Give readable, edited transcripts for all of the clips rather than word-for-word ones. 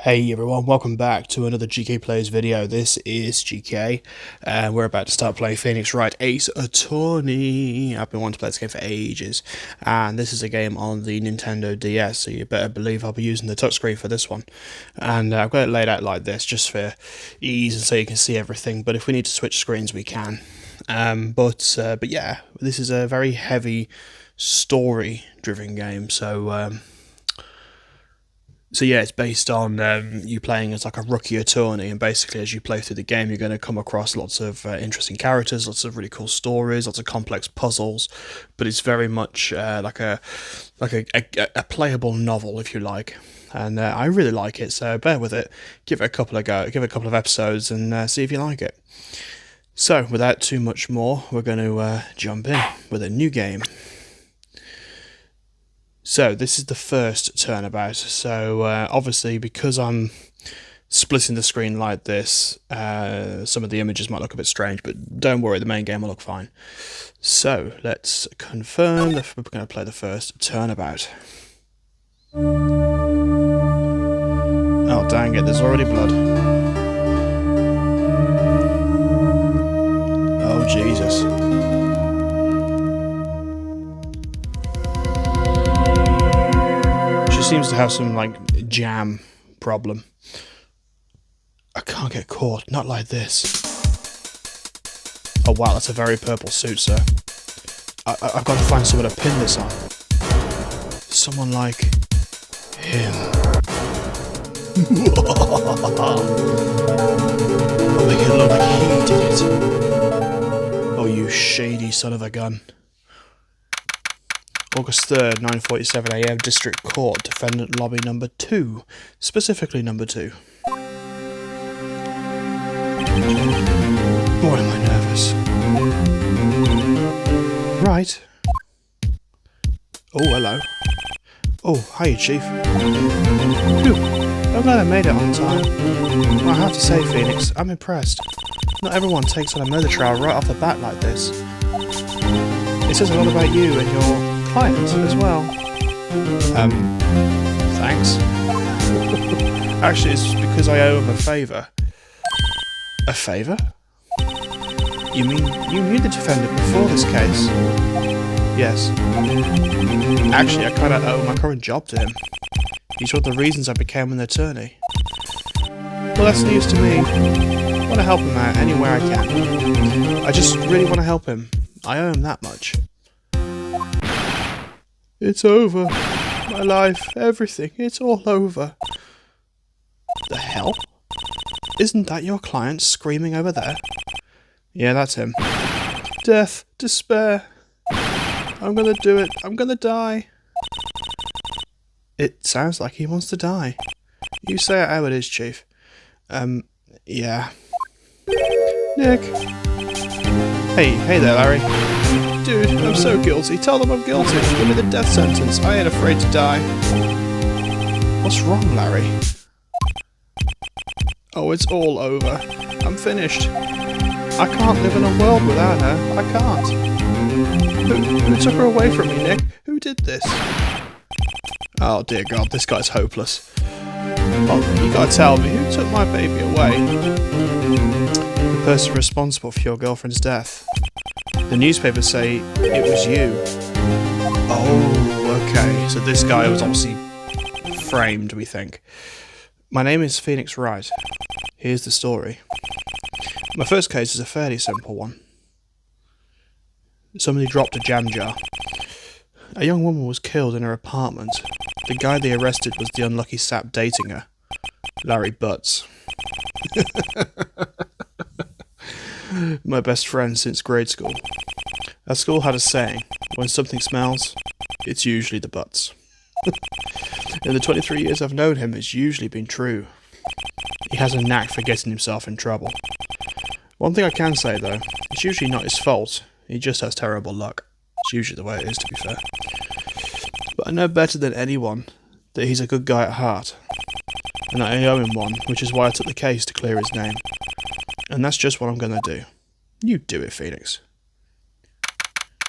Hey everyone, welcome back to another GK Plays video. This is GK, and we're about to start playing Phoenix Wright Ace Attorney. I've been wanting to play this game for ages, and this is a game on the Nintendo DS, so you better believe I'll be using the touchscreen for this one. And I've got it laid out like this, just for ease and so you can see everything, but if we need to switch screens we can. But yeah, this is a very heavy story-driven game, So yeah, it's based on you playing as like a rookie attorney, and basically as you play through the game, you're going to come across lots of interesting characters, lots of really cool stories, lots of complex puzzles. But it's very much like a playable novel, if you like. And I really like it, so bear with it. Give it a couple of episodes, and see if you like it. So without too much more, we're going to jump in with a new game. So this is the first turnabout, so obviously because I'm splitting the screen like this, some of the images might look a bit strange, but don't worry, the main game will look fine. So let's confirm that we're going to play the first turnabout. Oh dang it, there's already blood. Oh Jesus. Seems to have some like jam problem. I can't get caught, not like this. Oh wow, that's a very purple suit, sir. I've got to find someone to pin this on. Someone like him. I'll make it look like he did it. Oh, you shady son of a gun. August 3rd, 9:47 AM, District Court, Defendant Lobby number 2. Specifically number 2. Boy, am I nervous. Right. Oh, hello. Oh, hiya, Chief. Phew, I'm glad I made it on time. Well, I have to say, Phoenix, I'm impressed. Not everyone takes on a murder trial right off the bat like this. It says a lot about you and your client as well. Thanks. Actually, it's because I owe him a favour. A favour? You mean you knew the defendant before this case? Yes. Actually, I kinda owe my current job to him. He's one of the reasons I became an attorney. Well, that's news to me. I want to help him out anywhere I can. I just really want to help him. I owe him that much. It's over. My life, everything, it's all over. The hell? Isn't that your client screaming over there? Yeah, that's him. Death, despair. I'm gonna do it. I'm gonna die. It sounds like he wants to die. You say it how it is, Chief. Yeah. Nick. Hey there, Larry. Dude, I'm so guilty. Tell them I'm guilty. Give me the death sentence. I ain't afraid to die. What's wrong, Larry? Oh, it's all over. I'm finished. I can't live in a world without her. I can't. Who took her away from me, Nick? Who did this? Oh, dear God, this guy's hopeless. Oh, you gotta tell me, who took my baby away? The person responsible for your girlfriend's death. The newspapers say it was you. Oh, okay. So this guy was obviously framed, we think. My name is Phoenix Wright. Here's the story. My first case is a fairly simple one. Somebody dropped a jam jar. A young woman was killed in her apartment. The guy they arrested was the unlucky sap dating her, Larry Butts. My best friend since grade school. Our school had a saying, when something smells, it's usually the butts. In the 23 years I've known him, it's usually been true. He has a knack for getting himself in trouble. One thing I can say though, it's usually not his fault, he just has terrible luck. It's usually the way it is, to be fair. But I know better than anyone that he's a good guy at heart, and that I owe him one, which is why I took the case to clear his name. And that's just what I'm gonna do. You do it, Phoenix.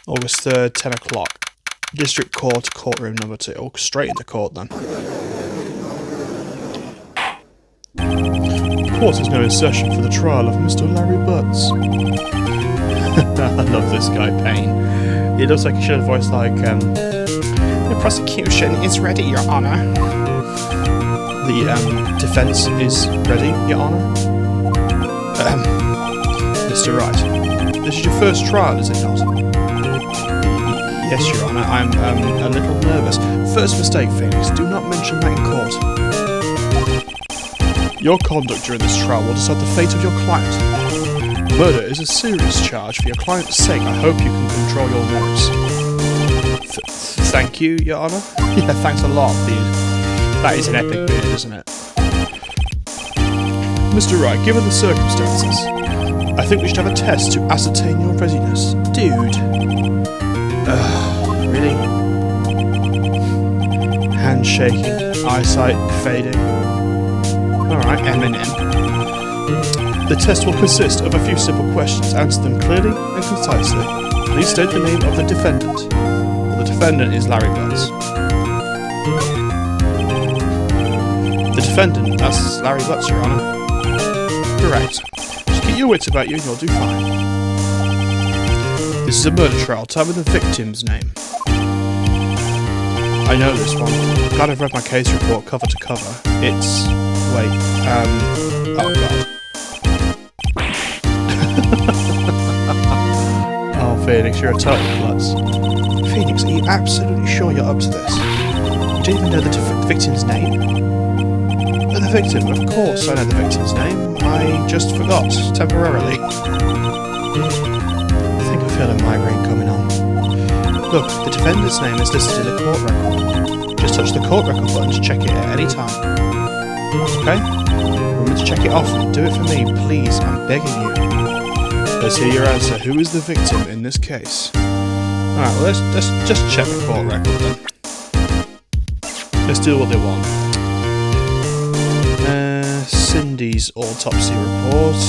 August 3rd, 10 o'clock. District Court, courtroom number 2. Oh, straight into court then. Court is now in session for the trial of Mr. Larry Butts. I love this guy, Payne. He looks like he should have voiced like, the prosecution is ready, Your Honour. The defence is ready, Your Honour. Mr. Wright, this is your first trial, is it not? Yes, Your Honour, I'm a little nervous. First mistake, Phoenix, do not mention that in court. Your conduct during this trial will decide the fate of your client. Murder is a serious charge. For your client's sake, I hope you can control your nerves. Thank you, Your Honour. Yeah, thanks a lot, beard. That is an epic beard, isn't it? Mr. Wright, given the circumstances, I think we should have a test to ascertain your readiness. Dude. Really? Hand shaking, eyesight fading. Alright, Eminem. The test will consist of a few simple questions. Answer them clearly and concisely. Please state the name of the defendant. Well, the defendant is Larry Butts. The defendant, that's Larry Butts, Your Honour. Correct. Just keep your wits about you and you'll do fine. This is a murder trial. Tell me the victim's name. I know this one. Glad I've read my case report cover to cover. It's... wait, oh god. Oh, Phoenix, you're a total klutz. Phoenix, are you absolutely sure you're up to this? You don't even know the victim's name? The victim, of course I know the victim's name. I just forgot, temporarily. I think I feel a migraine coming on. Look, the defendant's name is listed in the court record. Just touch the court record button to check it at any time. Okay? Remember to check it off and do it for me, please, I'm begging you. Let's hear your answer. Who is the victim in this case? Alright, well, let's just check the court record then. Let's do what they want. Cindy's autopsy reports.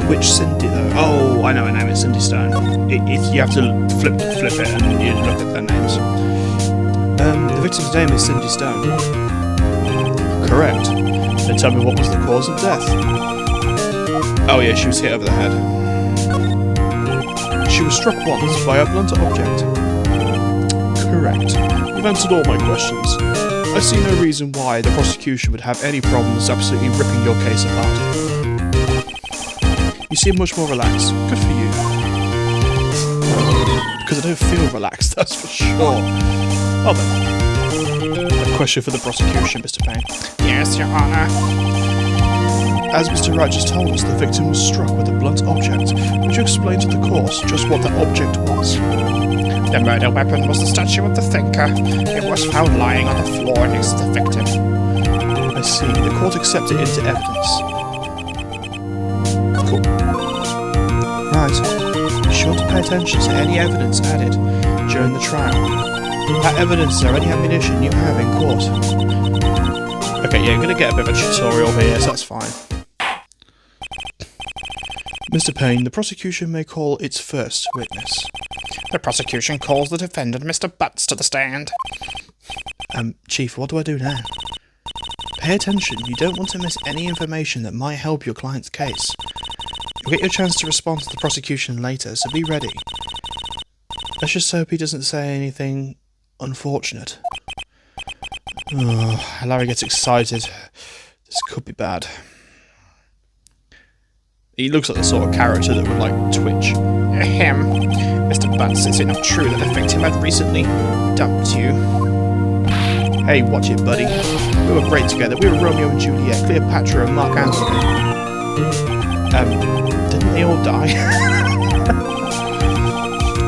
Which Cindy though? Oh, I know her name is Cindy Stone. You have to flip it and you look at their names. The victim's name is Cindy Stone. Correct. Then tell me what was the cause of death. Oh yeah, she was hit over the head. She was struck once by a blunt object. Correct. You've answered all my questions. I see no reason why the prosecution would have any problems absolutely ripping your case apart. You seem much more relaxed. Good for you. Because I don't feel relaxed, that's for sure. Well then. A question for the prosecution, Mr. Payne. Yes, Your Honour. As Mr. Wright just told us, the victim was struck with a blunt object. Would you explain to the court just what that object was? The murder weapon was the statue of the thinker. It was found lying on the floor next to the victim. I see. The court accepted it into evidence. Cool. Right. Be sure to pay attention to any evidence added during the trial. That evidence or any ammunition you have in court. Okay, yeah, you're going to get a bit of a tutorial here, so that's fine. Mr. Payne, the prosecution may call its first witness. The prosecution calls the defendant, Mr. Butts, to the stand. Chief, what do I do now? Pay attention, you don't want to miss any information that might help your client's case. You'll get your chance to respond to the prosecution later, so be ready. Let's just hope he doesn't say anything unfortunate. Oh, Larry gets excited. This could be bad. He looks like the sort of character that would, like, twitch. Ahem. Mr. Butts, is it not true that the victim had recently dumped you? Hey, watch it, buddy. We were great together. We were Romeo and Juliet, Cleopatra and Mark Antony. Didn't they all die?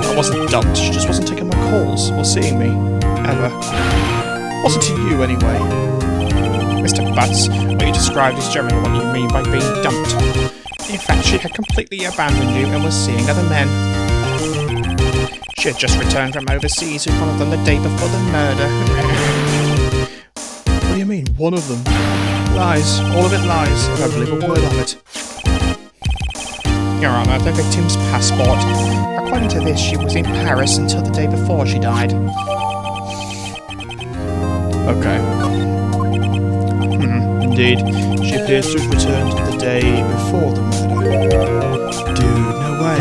I wasn't dumped. She just wasn't taking my calls or seeing me. Ever. Wasn't to you, anyway. Mr. Butts, what you described is generally what you mean by being dumped. In fact, she had completely abandoned you and was seeing other men. She had just returned from overseas with one of them the day before the murder. What do you mean, one of them? Lies. All of it lies. I don't believe a word of it. Your Honour, the victim's passport. According to this, she was in Paris until the day before she died. Okay. Indeed, she appears to have returned the day before the murder. Dude, no way.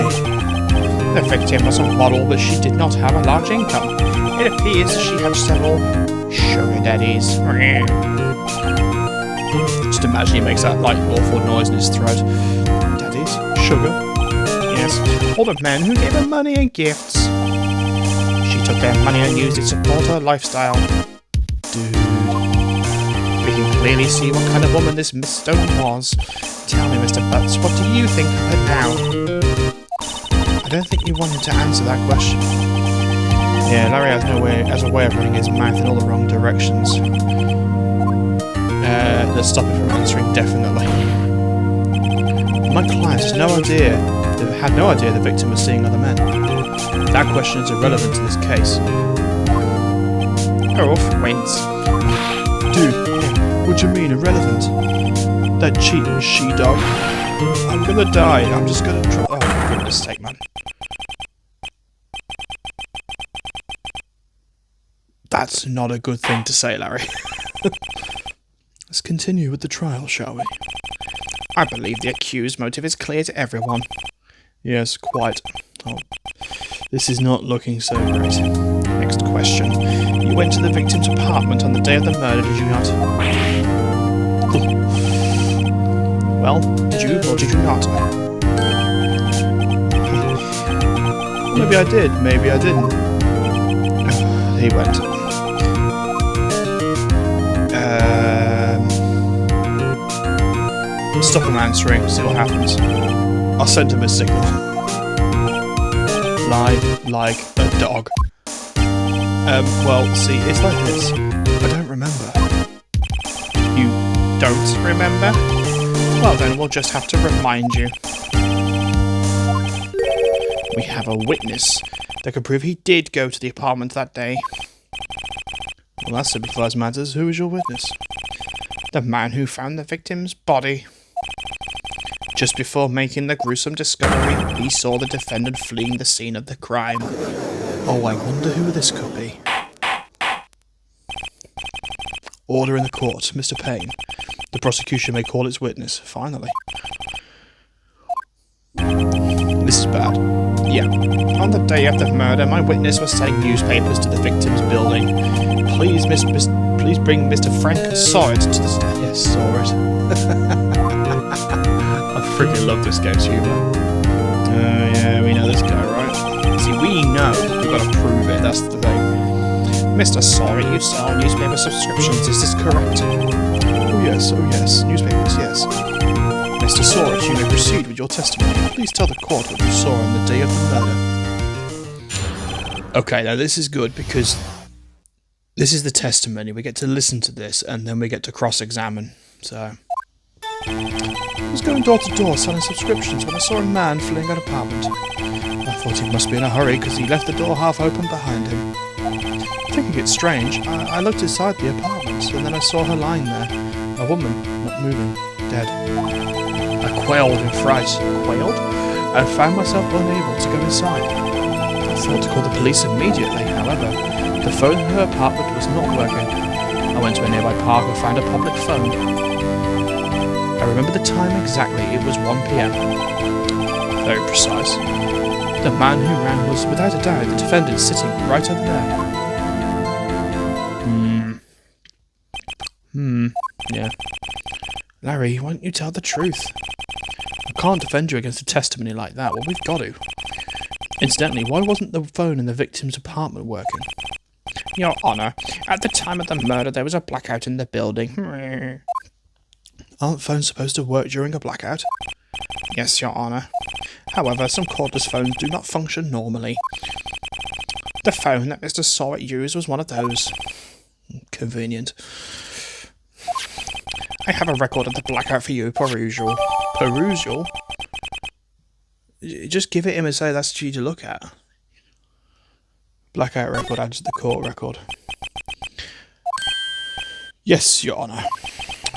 The victim was a model, but she did not have a large income. It appears she had several sugar daddies. Just imagine he makes that like awful noise in his throat. Daddies? Sugar? Yes, all the men who gave her money and gifts. She took their money and used it to support her lifestyle. Dude. We can clearly see what kind of woman this Miss Stone was. Tell me, Mr. Butts, what do you think of her now? I don't think you wanted to answer that question. Yeah, Larry has a way of running his mouth in all the wrong directions. Let's stop it from answering, definitely. My client had no idea the victim was seeing other men. That question is irrelevant to this case. Oh, wins. Dude, what do you mean irrelevant? That cheating she-dog. I'm gonna die. I'm just gonna try. Oh, for goodness sake, man. That's not a good thing to say, Larry. Let's continue with the trial, shall we? I believe the accused motive is clear to everyone. Yes, quite. Oh, this is not looking so great. Next question. You went to the victim's apartment on the day of the murder, did you not? Well, did you or did you not? Maybe I did, maybe I didn't. He went. Stop him answering, see what happens. I'll send him a signal. Lie like a dog. Well, see, it's like this. I don't remember. You don't remember? Well then, we'll just have to remind you. We have a witness that can prove he did go to the apartment that day. Well, that simplifies matters. Who is your witness? The man who found the victim's body. Just before making the gruesome discovery, he saw the defendant fleeing the scene of the crime. Oh, I wonder who this could be. Order in the court, Mr. Payne. The prosecution may call its witness. Finally. This is bad. Yeah. On the day of the murder, my witness was selling newspapers to the victim's building. Please bring Mr. Frank Sorrett to the stand. Yes, Sorrett. I freaking love this game's humour. Yeah, we know this guy, right? See, we know. We've got to prove it, that's the thing. Mr. Sorrett, you sell newspaper subscriptions, is this correct? Oh yes, newspapers, yes. Mr. Sorrett, you may proceed with your testimony. Please tell the court what you saw on the day of the murder. Okay, now this is good because this is the testimony. We get to listen to this and then we get to cross-examine. So, I was going door to door selling subscriptions when I saw a man fleeing an apartment. I thought he must be in a hurry because he left the door half open behind him. Thinking it strange, I looked inside the apartment and then I saw her lying there. A woman, not moving, dead. I quailed in fright. Quailed? And found myself unable to go inside. I thought to call the police immediately, however, the phone in her apartment was not working. I went to a nearby park and found a public phone. I remember the time exactly, it was 1 PM. Very precise. The man who ran was, without a doubt, the defendant sitting right over there. Yeah. Larry, why don't you tell the truth? I can't defend you against a testimony like that. Well, we've got to. Incidentally, why wasn't the phone in the victim's apartment working? Your Honour, at the time of the murder there was a blackout in the building. Aren't phones supposed to work during a blackout? Yes, Your Honour. However, some cordless phones do not function normally. The phone that Mr. Sorrett used was one of those. Convenient. I have a record of the blackout for you, perusal. Perusal? Just give it him and say that's due to look at. Blackout record adds to the court record. Yes, Your Honour.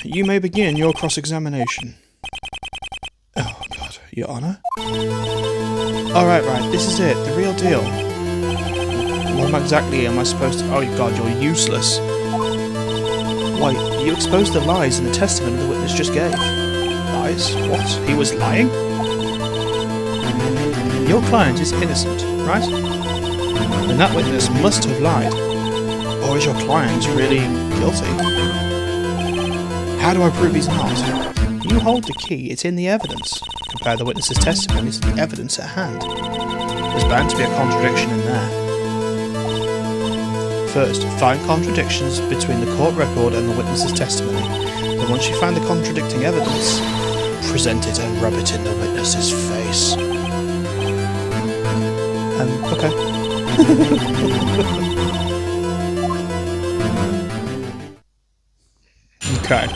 You may begin your cross-examination. Oh, God. Your Honor? Alright, right, this is it, the real deal. What exactly am I supposed to... Oh god, you're useless. Why, you exposed the lies in the testimony the witness just gave. Lies? What? He was lying? Your client is innocent, right? Then that witness must have lied. Or is your client really guilty? How do I prove he's not? You hold the key, it's in the evidence. Compare the witness's testimony to the evidence at hand. There's bound to be a contradiction in there. First, find contradictions between the court record and the witness's testimony. Then once you find the contradicting evidence, present it and rub it in the witness's face. Okay. Okay.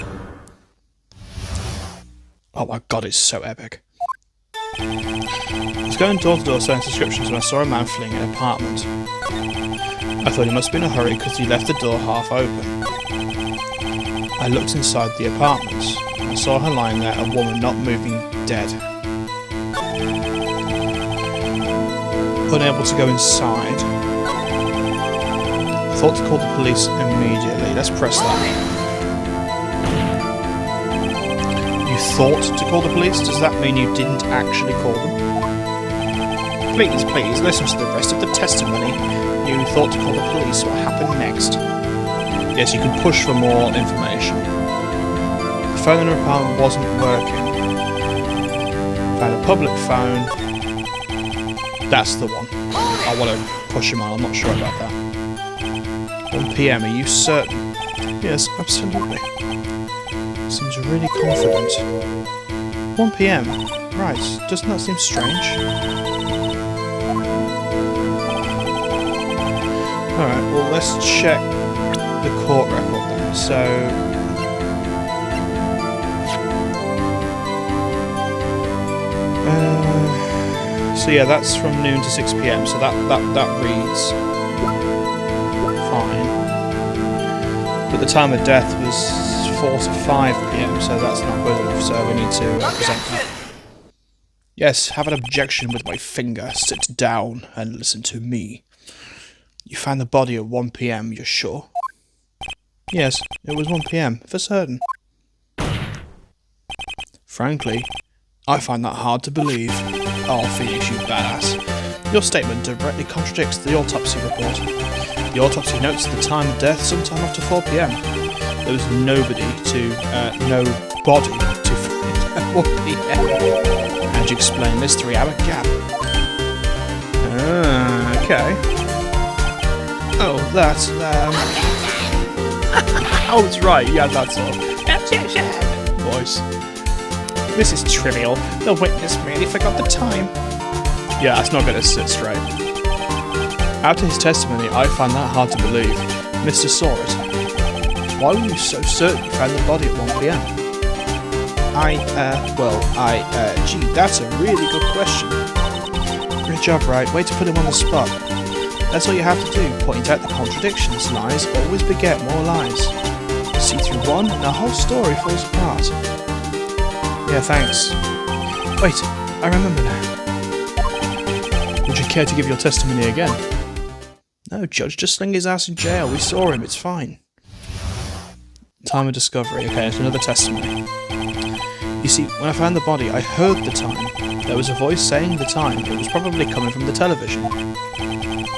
Oh my god, it's so epic. I was going door to door selling subscriptions when I saw a man fleeing an apartment. I thought he must be in a hurry because he left the door half open. I looked inside the apartment. I saw her lying there, a woman not moving, dead. Unable to go inside. I thought to call the police immediately. Let's press that. You thought to call the police? Does that mean you didn't actually call them? Please, please, listen to the rest of the testimony. You thought to call the police. What happened next? Yes, you can push for more information. The phone in her apartment wasn't working. Found a public phone. That's the one. I want to push him on, I'm not sure about that. 1 PM, are you certain? Yes, absolutely. Seems really confident. 1 PM. Right, doesn't that seem strange? Alright, well let's check the court record then. So yeah, that's from noon to 6 PM, so that reads fine. But the time of death was 4 to 5 PM, so that's not good enough, so we need to present that. Yes, have an objection with my finger. Sit down and listen to me. You found the body at 1 PM, you're sure? Yes, it was 1 PM, for certain. Frankly, I find that hard to believe. Oh, Phoenix, you badass. Your statement directly contradicts the autopsy report. The autopsy notes the time of death sometime after 4 PM. There was no body to find at 1 PM. How'd you explain this 3-hour gap? Okay. Oh, that's, oh, it's right, yeah, that sort of voice. This is trivial. The witness really forgot the time. Yeah, that's not going to sit straight. After his testimony, I find that hard to believe. Mr. saw it. Why were you so certain you found the body at 1 PM? Gee, that's a really good question. Great job, Wright. Way to put him on the spot. That's all you have to do. Point out the contradictions. Lies always beget more lies. See through one, and the whole story falls apart. Yeah, thanks. Wait, I remember now. Would you care to give your testimony again? No, Judge, just sling his ass in jail. We saw him, it's fine. Time of discovery. Okay, it's another testimony. You see, when I found the body, I heard the time. There was a voice saying the time. It was probably coming from the television.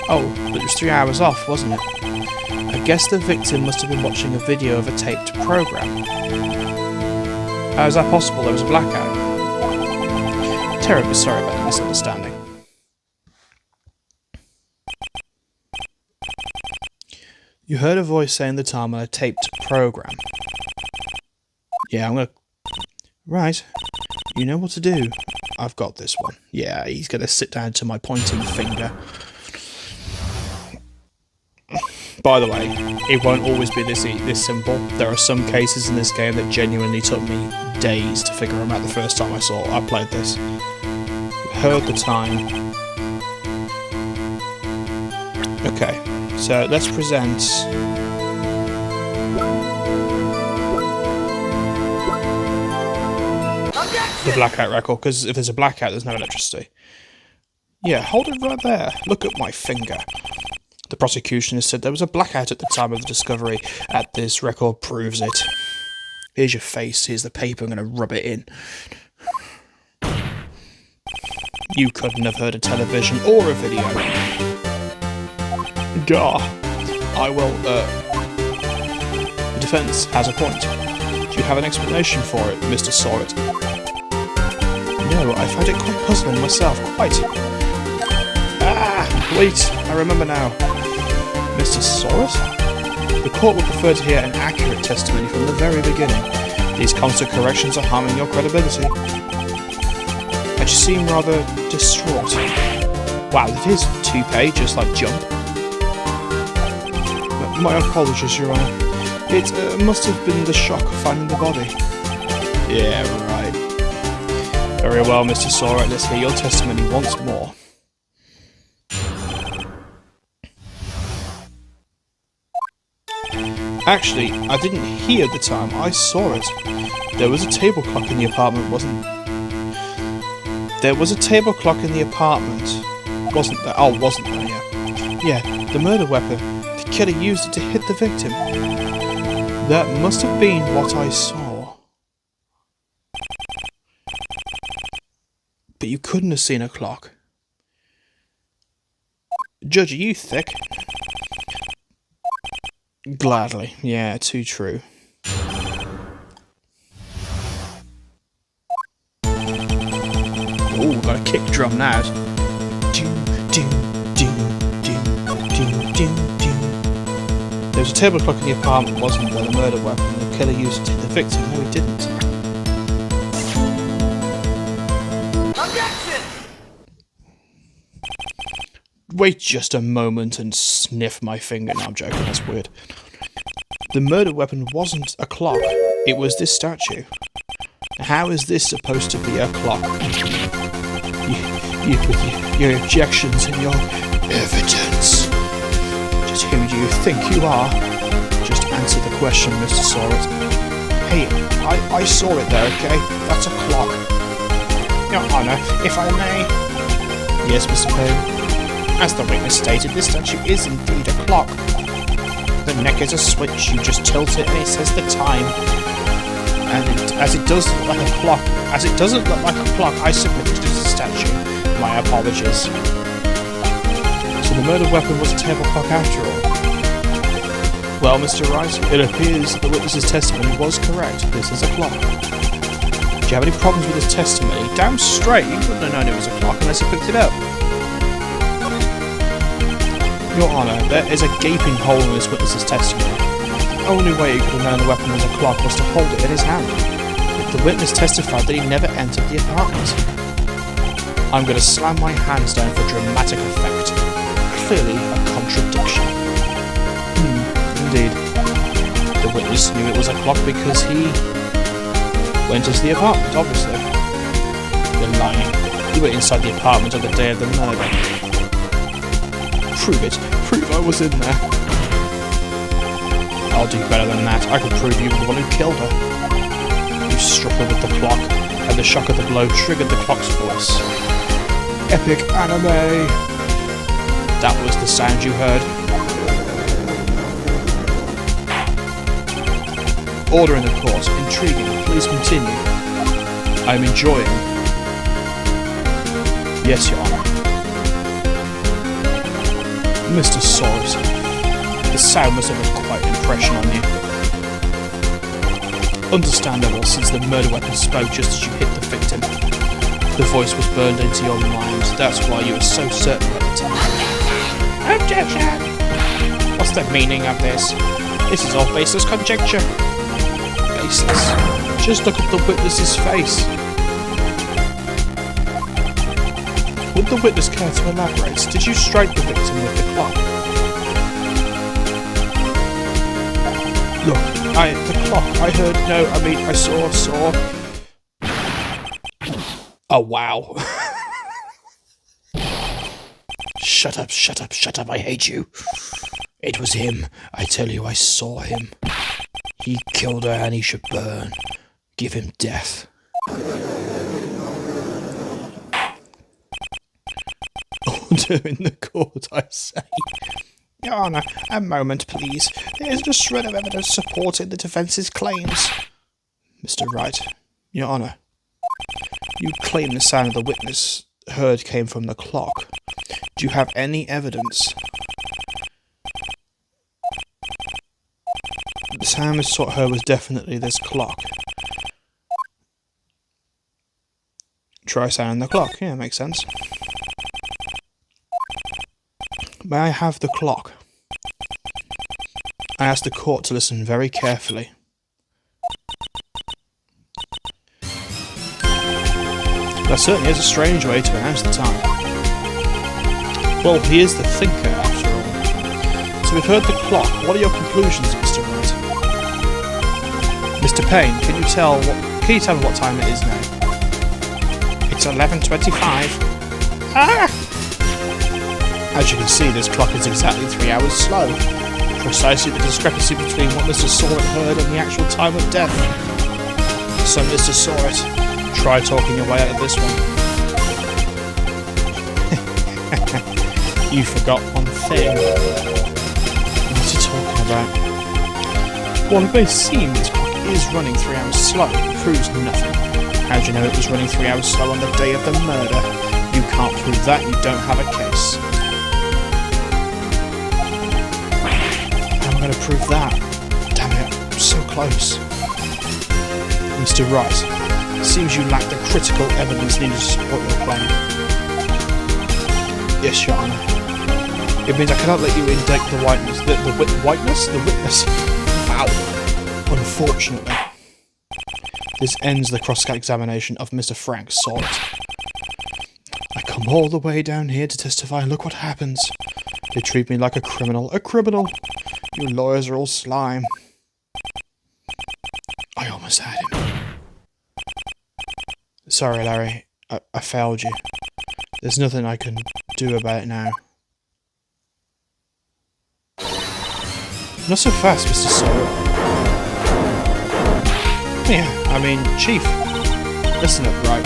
Oh, but it was 3 hours off, wasn't it? I guess the victim must have been watching a video of a taped program. How is that possible? There was a blackout. Terribly sorry about the misunderstanding. You heard a voice saying the time on a taped program. Yeah, I'm gonna... Right. You know what to do. I've got this one. Yeah, he's gonna sit down to my pointing finger. By the way, it won't always be this simple. There are some cases in this game that genuinely took me days to figure them out the first time I played this. Heard the time. Okay, so let's present... the the blackout record, because if there's a blackout, there's no electricity. Yeah, hold it right there. Look at my finger. The prosecution has said there was a blackout at the time of the discovery, and this record proves it. Here's your face, here's the paper, I'm going to rub it in. You couldn't have heard a television or a video. Gah. I will, The defence has a point. Do you have an explanation for it, Mr. Sorrett? No, I find it quite puzzling myself, quite. Ah, wait, I remember now. Mr. Sorrett? The court would prefer to hear an accurate testimony from the very beginning. These constant corrections are harming your credibility. And you seem rather distraught. Wow, it is 2 pages, like Jump. My apologies, Your Honour. It must have been the shock of finding the body. Yeah, right. Very well, Mr. Sorrett, let's hear your testimony once more. Actually, I didn't hear the time, I saw it. There was a table clock in the apartment, wasn't there? There was a table clock in the apartment, wasn't there? Oh, wasn't there, yeah. Yeah, the murder weapon. The killer used it to hit the victim. That must have been what I saw. But you couldn't have seen a clock. Judge, are you thick? Gladly. Yeah, too true. Ooh, got a kick drum now. There was a table clock in the apartment, wasn't there? The murder weapon. The killer used it to hit the victim. No, he didn't. Objection! Wait just a moment and sniff my finger. No, I'm joking, that's weird. The murder weapon wasn't a clock, it was this statue. How is this supposed to be a clock? You with your objections and your evidence. Just who do you think you are? Just answer the question, Mr. Sorrett. Hey, I saw it there, okay? That's a clock. Your Honour, if I may. Yes, Mr. Payne. As the witness stated, this statue is indeed a clock. The neck is a switch, you just tilt it and it says the time. And as it does look like a clock, as it doesn't look like a clock, I submit it as a statue. My apologies. So the murder weapon was a table clock after all. Well, Mr. Wright, it appears the witness's testimony was correct. This is a clock. Do you have any problems with his testimony? Damn straight, you wouldn't have known it was a clock unless you picked it up. Your Honour, there is a gaping hole in this witness's testimony. The only way he could have known the weapon was a clock was to hold it in his hand. The witness testified that he never entered the apartment. I'm going to slam my hands down for dramatic effect. Clearly a contradiction. Indeed. The witness knew it was a clock because he went into the apartment, obviously. You're lying. You were inside the apartment on the day of the murder. Prove it. Prove I was in there. I'll do better than that. I can prove you were the one who killed her. You struck her with the clock, and the shock of the blow triggered the clock's voice. Epic anime! That was the sound you heard. Order in the court. Intriguing. Please continue. I'm enjoying. Yes, Your Honour. Mr. Sorrett, the sound must have had quite an impression on you. Understandable, since the murder weapon spoke just as you hit the victim. The voice was burned into your mind, that's why you were so certain at the time. Objection! What's the meaning of this? This is all baseless conjecture. Baseless? Just look at the witness's face. Would the witness care to elaborate? Did you strike the victim with the clock? Look, the clock, I heard, no, I mean, I saw. Oh, wow. Shut up, I hate you. It was him, I tell you, I saw him. He killed her and he should burn. Give him death. order in the court, I say. Your Honour, a moment, please. There isn't a shred of evidence supporting the defence's claims. Mr. Wright, Your Honour, you claim the sound of the witness heard came from the clock. Do you have any evidence? The sound Miss heard was definitely this clock. Try sounding the clock. Yeah, makes sense. May I have the clock? I asked the court to listen very carefully. That certainly is a strange way to announce the time. Well, he is the thinker, after all. So we've heard the clock. What are your conclusions, Mr. Wright? Mr. Payne, can you tell me what time it is now? It's 11:25. Ah! As you can see, this clock is exactly 3 hours slow. Precisely the discrepancy between what Mr. Sorrett heard and the actual time of death. So, Mr. Sorrett, try talking your way out of this one. You forgot one thing. What are you talking about? Well, it may seem this clock is running 3 hours slow. It proves nothing. How do you know it was running 3 hours slow on the day of the murder? You can't prove that, you don't have a case. I'm going to prove that. Damn it, I'm so close. Mr. Wright, it seems you lack the critical evidence needed to support your claim. Yes, Your Honour. It means I cannot let you indict the witness. The witness? Wow. Unfortunately. This ends the cross-examination of Mr. Frank Sorrett. I come all the way down here to testify, and look what happens. They treat me like a criminal. A criminal! You lawyers are all slime. I almost had him. Sorry, Larry. I failed you. There's nothing I can do about it now. Not so fast, Mr. Sorrett. Yeah, I mean, Chief. Listen up, Wright.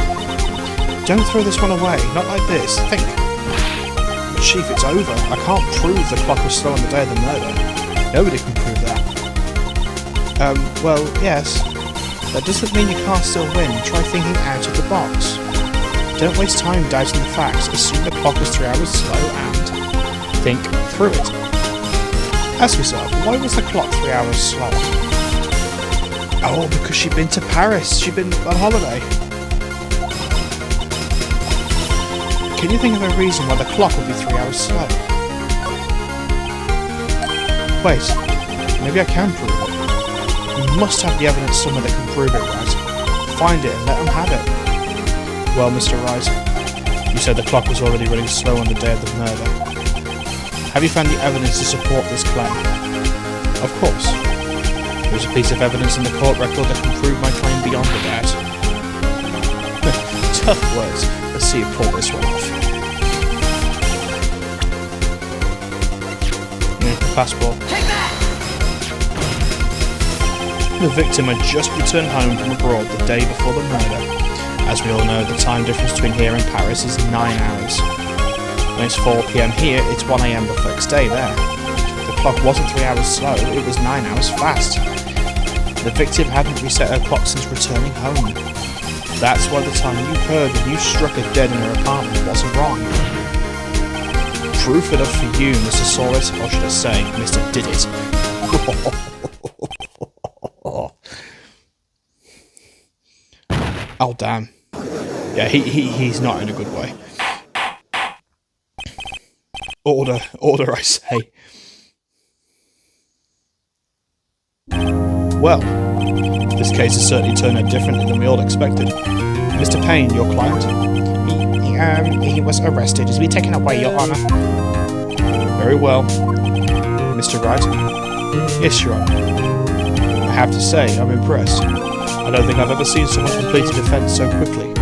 Don't throw this one away. Not like this. Think. Chief, it's over. I can't prove the clock was slow on the day of the murder. Nobody can prove that. Well, yes. That doesn't mean you can't still win. Try thinking out of the box. Don't waste time doubting the facts. Assume the clock was 3 hours slow and think through it. Ask yourself, why was the clock 3 hours slow? Oh, because she'd been to Paris. She'd been on holiday. Can you think of a reason why the clock would be 3 hours slow? Wait, maybe I can prove it. You must have the evidence somewhere that can prove it, Wright. Find it and let them have it. Well, Mr. Wright, you said the clock was already running slow on the day of the murder. Have you found the evidence to support this claim? Of course. There's a piece of evidence in the court record that can prove my claim beyond a doubt. Tough words. Let's see you pull this one off. The passport. Take that! The victim had just returned home from abroad the day before the murder. As we all know, the time difference between here and Paris is 9 hours. When it's 4 PM here, it's 1 AM the next day there. The clock wasn't 3 hours slow, it was 9 hours fast. The victim hadn't reset her clock since returning home. That's why the time you heard when you struck her dead in her apartment wasn't wrong. Proof enough for you, Mr. Sorrett, or should I say, Mr. Did It. Oh damn. Yeah, he's not in a good way. Order, I say. Well, this case has certainly turned out differently than we all expected. Mr. Payne, your client? He was arrested. He's been taken away, Your Honour. Very well. Mr. Wright? Yes, Your Honour. I have to say, I'm impressed. I don't think I've ever seen someone complete a defence so quickly.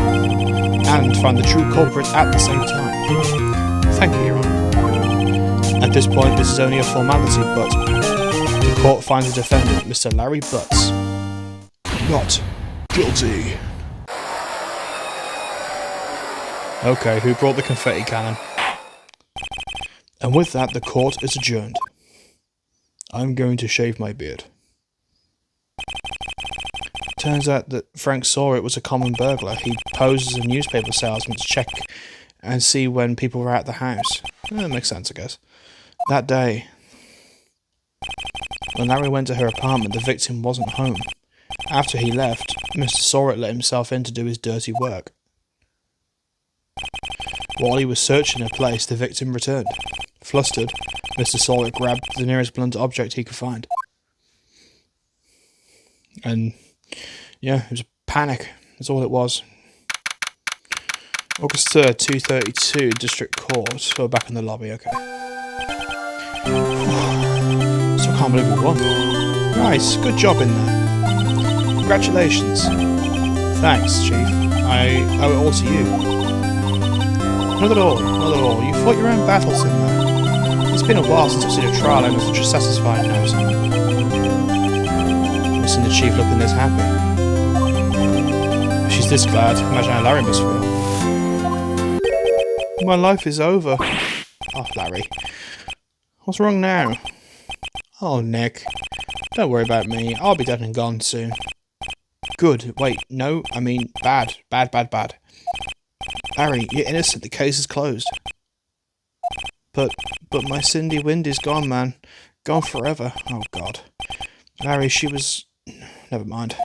And find the true culprit at the same time. Thank you, Your Honour. At this point, this is only a formality, but the court finds the defendant, Mr. Larry Butts, not guilty. Okay, who brought the confetti cannon? And with that, the court is adjourned. I'm going to shave my beard. Turns out that Frank saw it was a common burglar. He posed as a newspaper salesman to check and see when people were at the house. That makes sense, I guess. That day, when Larry went to her apartment, the victim wasn't home. After he left, Mr. Sawyer let himself in to do his dirty work. While he was searching her place, the victim returned. Flustered, Mr. Sawyer grabbed the nearest blunt object he could find. And yeah, it was a panic. That's all it was. August 3rd, 2:32, District Court. We're back in the lobby, okay. So I can't believe we won. Nice, good job in there. Congratulations. Thanks, Chief. I owe it all to you. Not at all, not at all. You fought your own battles in there. It's been a while since I've seen a trial end with such a satisfying note. I've seen the Chief looking this happy. If she's this glad, imagine how Larry must feel. My life is over. Oh, Larry. What's wrong now? Oh, Nick. Don't worry about me. I'll be dead and gone soon. Good. Wait, no. I mean, bad. Bad, bad, bad. Larry, you're innocent. The case is closed. But my Cindy Windy's gone, man. Gone forever. Oh, God. Larry, she was... Never mind.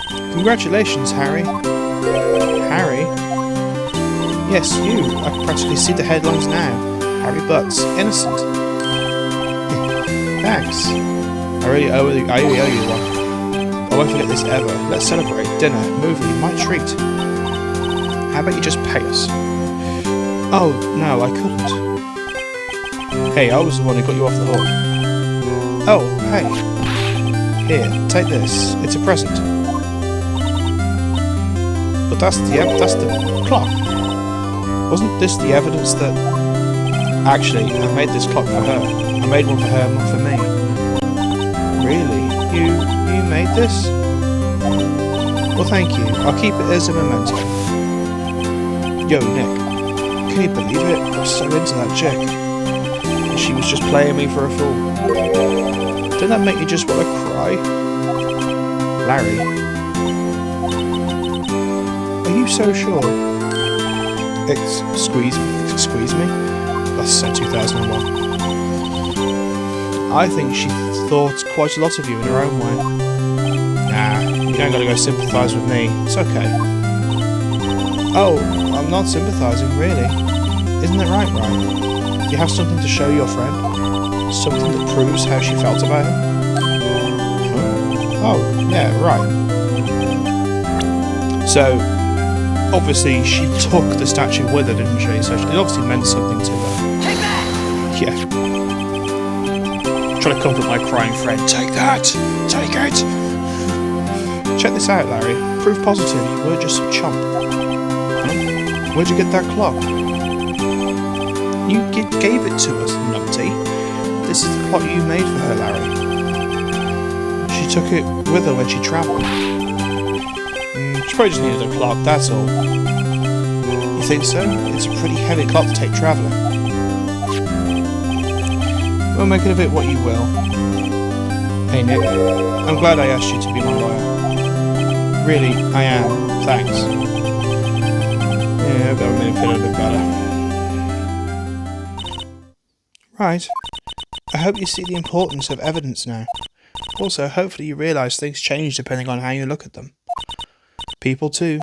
Congratulations, Harry. Harry? Yes, you. I can practically see the headlines now. Harry Butts, innocent. Thanks. I really owe you one. I won't forget this ever. Let's celebrate. Dinner, movie, my treat. How about you just pay us? Oh, no, I couldn't. Hey, I was the one who got you off the hook. Oh, hey. Here, take this. It's a present. But that's the clock. Wasn't this the evidence that... Actually, I made this clock for her. I made one for her and one for me. Really? You made this? Well, thank you. I'll keep it as a memento. Yo, Nick. Can you believe it? I was so into that chick. And she was just playing me for a fool. Didn't that make you just want to cry? Larry? Are you so sure? Excuse me? That's so 2001. I think she thought quite a lot of you in her own way. Nah, you don't gotta go sympathise with me. It's okay. Oh, I'm not sympathising, really. Isn't it right, Wright? Do you have something to show your friend? Something that proves how she felt about him? Huh? Oh, yeah, right. So, obviously she took the statue with her, didn't she? So it obviously meant something to her. Take that! Yeah. Trying to comfort my crying friend. Take that! Take it! Check this out, Larry. Proof positive you were just some chump. Huh? Where'd you get that clock? You gave it to us, numpty. This is the clock you made for her, Larry. She took it with her when she travelled. She probably just needed a clock, that's all. You think so? It's a pretty heavy clock to take travelling. Well, make it of it what you will. Hey, Nick. I'm glad I asked you to be my lawyer. Really, I am. Thanks. Yeah, that would make me feel a bit better. Right. I hope you see the importance of evidence now. Also, hopefully you realise things change depending on how you look at them. People too.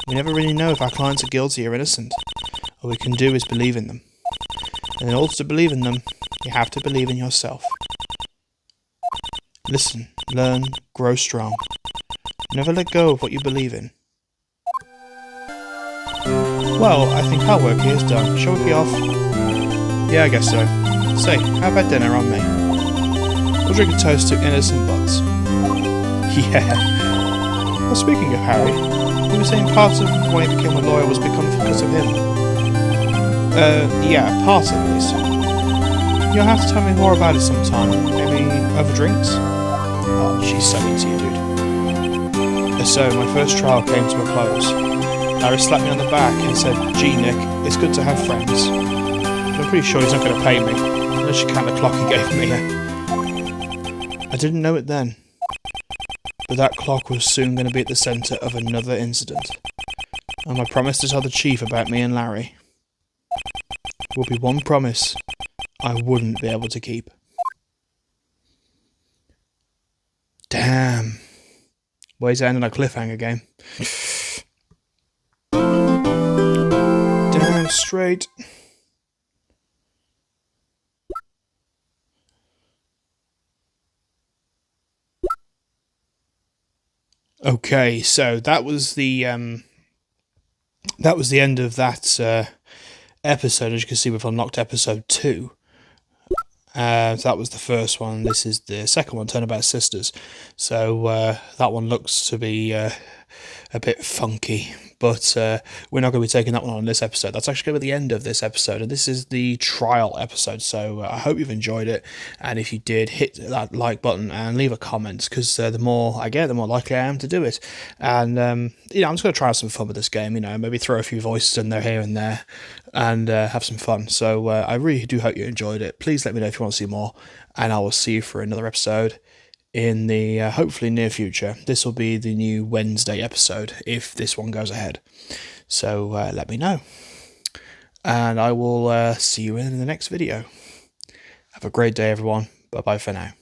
We never really know if our clients are guilty or innocent. All we can do is believe in them. And in order to believe in them, you have to believe in yourself. Listen, learn, grow strong. Never let go of what you believe in. Well, I think our work here is done. Shall we be off? Yeah, I guess so. Say, how about dinner on me? We'll drink a toast to innocent butts. Yeah. Well, speaking of Harry, you were saying part of why he became a lawyer was because of him. Yeah, part at least. You'll have to tell me more about it sometime. Maybe over drinks? Oh, she's so into you, dude. So, my first trial came to a close. Larry slapped me on the back and said, "Gee, Nick, it's good to have friends." I'm pretty sure he's not going to pay me. Unless you count the clock he gave me. I didn't know it then. But that clock was soon going to be at the centre of another incident. And I promised to tell the chief about me and Larry. Would be one promise I wouldn't be able to keep. Damn. Ways to end on a cliffhanger game. Damn straight. Okay, so that was the end of that episode. As you can see, we've unlocked episode 2. That was the first one. This is the second one, Turnabout Sisters. So that one looks to be a bit funky, but we're not going to be taking that one on this episode. That's actually going to be the end of this episode, and this is the trial episode. So I hope you've enjoyed it, and if you did, hit that like button and leave a comment, because the more I get, the more likely I am to do it. And I'm just going to try some fun with this game. Maybe throw a few voices in there here and there, and have some fun. So I really do hope you enjoyed it. Please let me know if you want to see more, and I will see you for another episode in the hopefully near future. This will be the new Wednesday episode if this one goes ahead. So let me know, and I will see you in the next video. Have a great day, everyone. Bye bye for now.